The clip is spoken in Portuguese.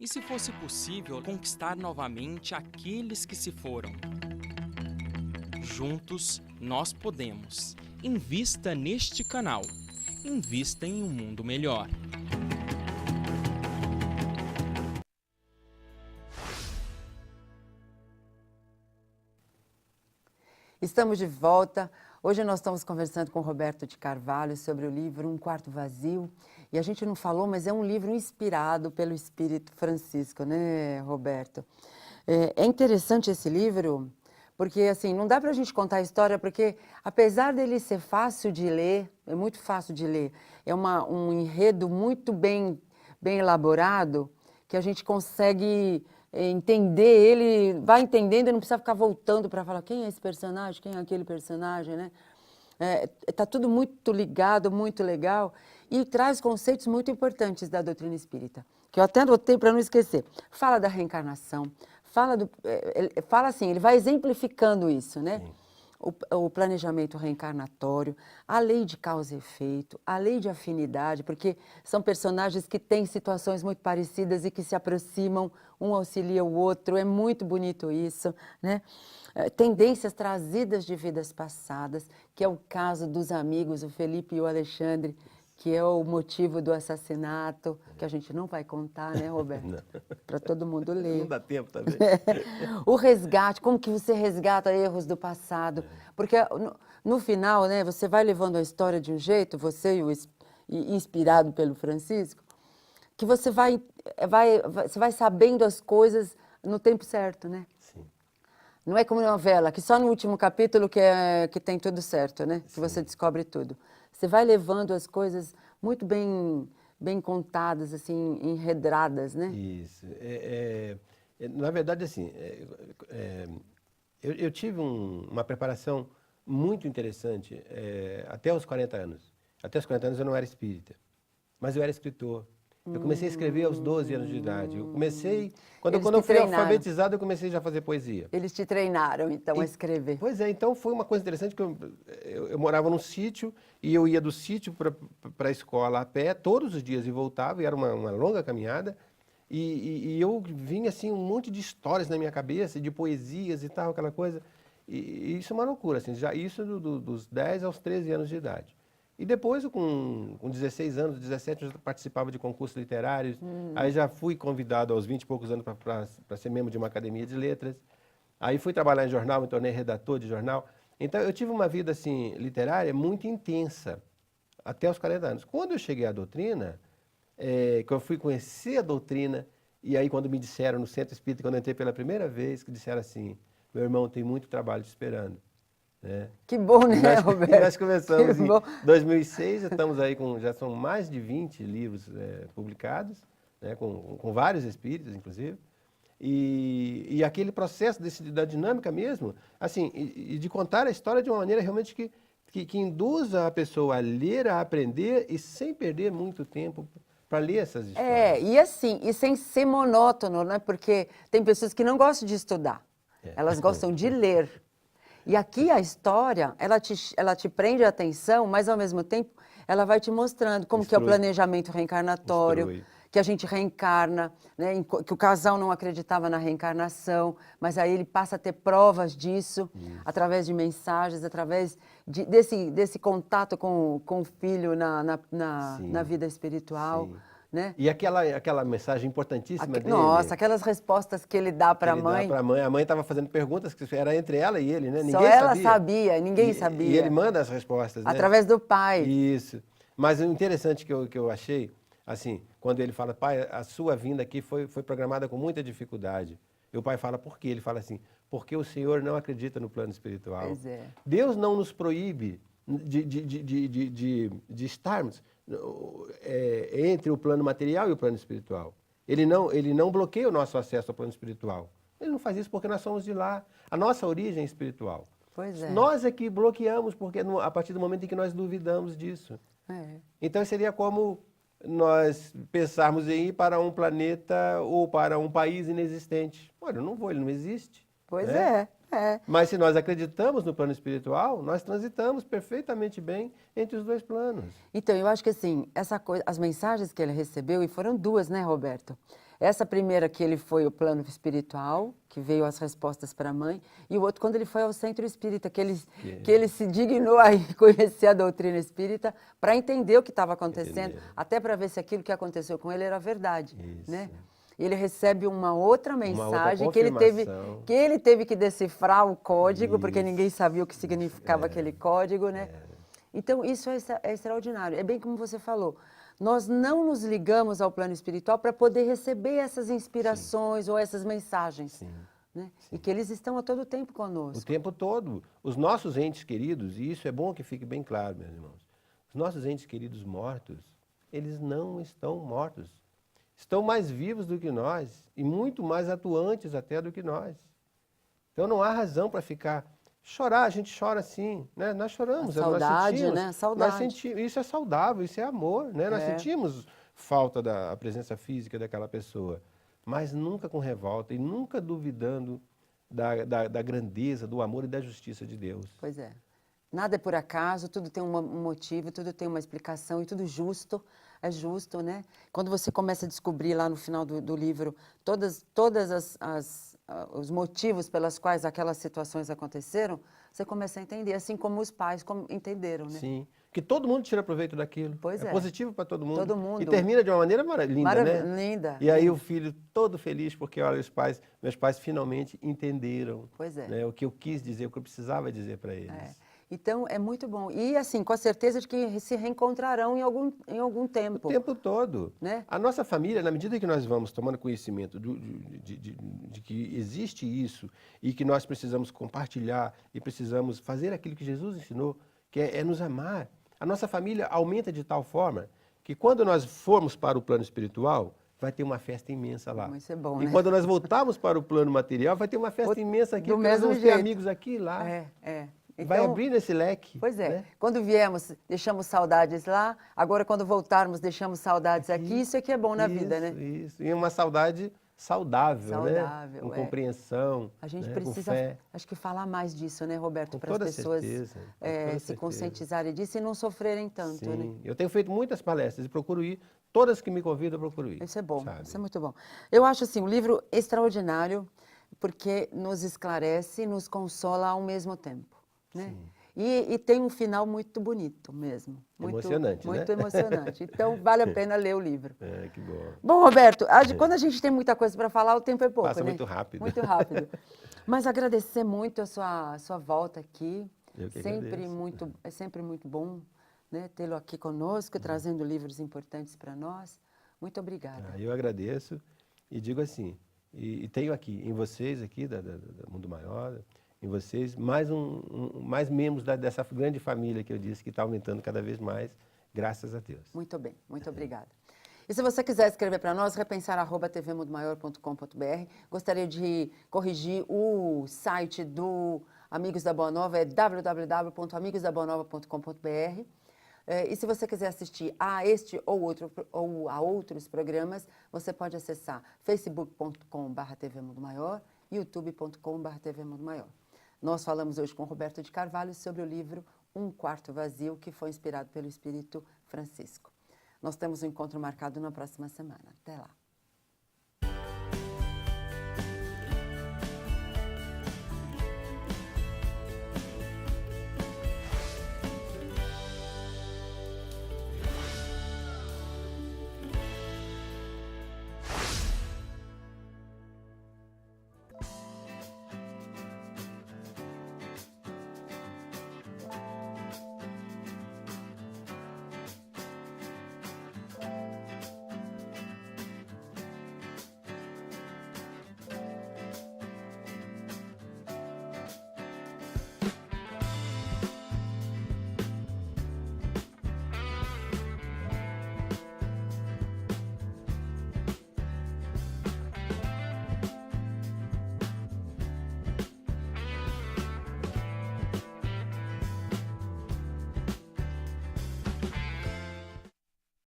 E se fosse possível conquistar novamente aqueles que se foram? Juntos, nós podemos. Invista neste canal. Invista em um mundo melhor. Estamos de volta. Hoje nós estamos conversando com Roberto de Carvalho sobre o livro Um Quarto Vazio. E a gente não falou, mas é um livro inspirado pelo Espírito Francisco, né, Roberto? É interessante esse livro, porque assim, não dá para a gente contar a história, porque apesar dele ser fácil de ler, é muito fácil de ler, é um enredo muito bem elaborado, que a gente consegue entender ele, vai entendendo e não precisa ficar voltando para falar quem é esse personagem, quem é aquele personagem, né? Tá tudo muito ligado, muito legal e traz conceitos muito importantes da doutrina espírita, que eu até anotei para não esquecer. Fala da reencarnação, fala assim, ele vai exemplificando isso, né? O planejamento reencarnatório, a lei de causa e efeito, a lei de afinidade, porque são personagens que têm situações muito parecidas e que se aproximam, um auxilia o outro, é muito bonito isso, né? Tendências trazidas de vidas passadas, que é o caso dos amigos, o Felipe e o Alexandre, que é o motivo do assassinato, que a gente não vai contar, né, Roberto? Para todo mundo ler. Não dá tempo também. O resgate, como que você resgata erros do passado. Porque no final, né, você vai levando a história de um jeito, você e inspirado pelo Francisco, que você você vai sabendo as coisas no tempo certo, né? Sim. Não é como novela, que só no último capítulo que tem tudo certo, né? Que você descobre tudo. Você vai levando as coisas muito bem contadas, assim, enredadas, né? Isso. Na verdade, assim, eu tive uma preparação muito interessante até os 40 anos. Até os 40 anos eu não era espírita, mas eu era escritor. Eu comecei a escrever aos 12 anos de idade. Eu comecei, quando Eles eu te fui treinaram. alfabetizado, eu comecei já a fazer poesia. Eles te treinaram, então, a escrever. Pois é, então foi uma coisa interessante que eu morava num sítio e eu ia do sítio para a escola a pé todos os dias e voltava, e era uma longa caminhada. E eu vinha assim um monte de histórias na minha cabeça, de poesias e tal, aquela coisa. E isso é uma loucura, assim, já isso dos 10 aos 13 anos de idade. E depois, com 16 anos, 17, eu já participava de concursos literários. Aí já fui convidado aos 20 e poucos anos para ser membro de uma academia de letras. Aí fui trabalhar em jornal, me tornei redator de jornal. Então eu tive uma vida assim literária muito intensa até os 40 anos. Quando eu cheguei à doutrina, que eu fui conhecer a doutrina, e aí quando me disseram no Centro Espírita, quando eu entrei pela primeira vez, que disseram assim, meu irmão, tem muito trabalho te esperando. Né? Que bom, né, Roberto? Nós começamos Que em bom. 2006, estamos aí já são mais de 20 livros publicados, né, com vários espíritos, inclusive. E aquele processo da dinâmica mesmo, assim, e de contar a história de uma maneira realmente que induza a pessoa a ler, a aprender e sem perder muito tempo para ler essas histórias. E assim, e sem ser monótono, né? Porque tem pessoas que não gostam de estudar, elas gostam de ler. E aqui a história, ela te prende a atenção, mas ao mesmo tempo ela vai te mostrando como que é o Instrui. planejamento reencarnatório, Instrui. que a gente reencarna, né? Que o casal não acreditava na reencarnação, mas aí ele passa a ter provas disso, através de mensagens, através desse contato com o filho na vida espiritual. Sim. Né? E aquela mensagem importantíssima dele. Nossa, aquelas respostas que ele dá para a Ele dá mãe. para a mãe. A mãe estava fazendo perguntas que era entre ela e ele, né? Só Ninguém ela sabia. sabia, ninguém sabia. E ele manda as respostas, né? Através do pai. Isso. Mas o interessante que eu achei, assim, quando ele fala, pai, a sua vinda aqui foi programada com muita dificuldade. E o pai fala, por quê? Ele fala assim, porque o Senhor não acredita no plano espiritual. Pois é. Deus não nos proíbe de estarmos entre o plano material e o plano espiritual. Ele não bloqueia o nosso acesso ao plano espiritual. Ele não faz isso porque nós somos de lá. A nossa origem é espiritual. Pois é. Nós é que bloqueamos, porque a partir do momento em que nós duvidamos disso. Então seria como nós pensarmos em ir para um planeta ou para um país inexistente. Olha, eu não vou, ele não existe. Pois né? é. Mas se nós acreditamos no plano espiritual, nós transitamos perfeitamente bem entre os dois planos. Então, eu acho que assim, essa coisa, as mensagens que ele recebeu, e foram duas, né, Roberto? Essa primeira que ele foi o plano espiritual, que veio as respostas para a mãe, e o outro quando ele foi ao centro espírita, que ele se dignou a ir conhecer a doutrina espírita para entender o que estava acontecendo, até para ver se aquilo que aconteceu com ele era verdade, né? Ele recebe uma outra mensagem outra que ele teve que decifrar o código, porque ninguém sabia o que significava aquele código, né? Então, isso é extraordinário. É bem como você falou. Nós não nos ligamos ao plano espiritual para poder receber essas inspirações ou essas mensagens. Né? E que eles estão a todo tempo conosco. O tempo todo. Os nossos entes queridos, e isso é bom que fique bem claro, meus irmãos, os nossos entes queridos mortos, eles não estão mortos. Estão mais vivos do que nós e muito mais atuantes até do que nós. Então não há razão para ficar... Chorar, a gente chora sim, né? Nós choramos. A saudade, nós sentimos, né? A saudade. Nós sentimos, isso é saudável, isso é amor, né? Nós sentimos falta da presença física daquela pessoa, mas nunca com revolta e nunca duvidando da grandeza, do amor e da justiça de Deus. Pois é. Nada é por acaso, tudo tem um motivo, tudo tem uma explicação e tudo justo, é justo, né? Quando você começa a descobrir lá no final do livro todas os motivos pelas quais aquelas situações aconteceram, você começa a entender, assim como os pais entenderam, né? Sim, que todo mundo tira proveito daquilo. Pois é. Positivo para todo mundo. Todo mundo. E termina de uma maneira linda, né? Linda. E aí o filho todo feliz porque, olha, meus pais finalmente entenderam. Pois é. Né, o que eu quis dizer, o que eu precisava dizer para eles. Então, é muito bom. E, assim, com a certeza de que se reencontrarão em algum tempo. O tempo todo. Né? A nossa família, na medida que nós vamos tomando conhecimento de que existe isso e que nós precisamos compartilhar e precisamos fazer aquilo que Jesus ensinou, que é nos amar, a nossa família aumenta de tal forma que quando nós formos para o plano espiritual, vai ter uma festa imensa lá. Isso é bom, e né? quando nós voltarmos para o plano material, vai ter uma festa imensa aqui, porque nós vamos ter amigos aqui e lá. Então, vai abrir esse leque. Pois é. Né? Quando viemos, deixamos saudades lá. Agora, quando voltarmos, deixamos saudades aqui. Isso é que é bom na vida, né? Isso. E uma saudade saudável, né? Com compreensão, a gente né? precisa, com fé. Acho que falar mais disso, né, Roberto? Com para as pessoas se conscientizarem disso e não sofrerem tanto, Sim. né? Eu tenho feito muitas palestras e procuro ir. Todas que me convidam, eu procuro ir. Isso é bom, sabe? Isso é muito bom. Eu acho, assim, um livro extraordinário porque nos esclarece e nos consola ao mesmo tempo, né? Sim. E tem um final muito bonito mesmo. Emocionante, muito né? emocionante. Então, vale a pena ler o livro. Que bom. Bom, Roberto, quando a gente tem muita coisa para falar, o tempo é pouco, Passa né? muito rápido. Muito rápido. Mas agradecer muito a sua volta aqui. Eu que agradeço. É sempre muito bom, né, tê-lo aqui conosco, trazendo livros importantes para nós. Muito obrigada. Eu agradeço e digo assim, e tenho aqui, em vocês aqui, da Mundo Maior, em vocês, mais membros dessa grande família que eu disse que está aumentando cada vez mais, graças a Deus. Muito bem, muito obrigada. E se você quiser escrever para nós, repensar@tvmundomaior.com.br. Gostaria de corrigir o site do Amigos da Boa Nova, é www.amigosdaboanova.com.br. E se você quiser assistir a este ou a outros programas, você pode acessar facebook.com/TV Mundo Maior, youtube.com/TV Mundo Maior. Nós falamos hoje com Roberto de Carvalho sobre o livro Um Quarto Vazio, que foi inspirado pelo Espírito Francisco. Nós temos um encontro marcado na próxima semana. Até lá.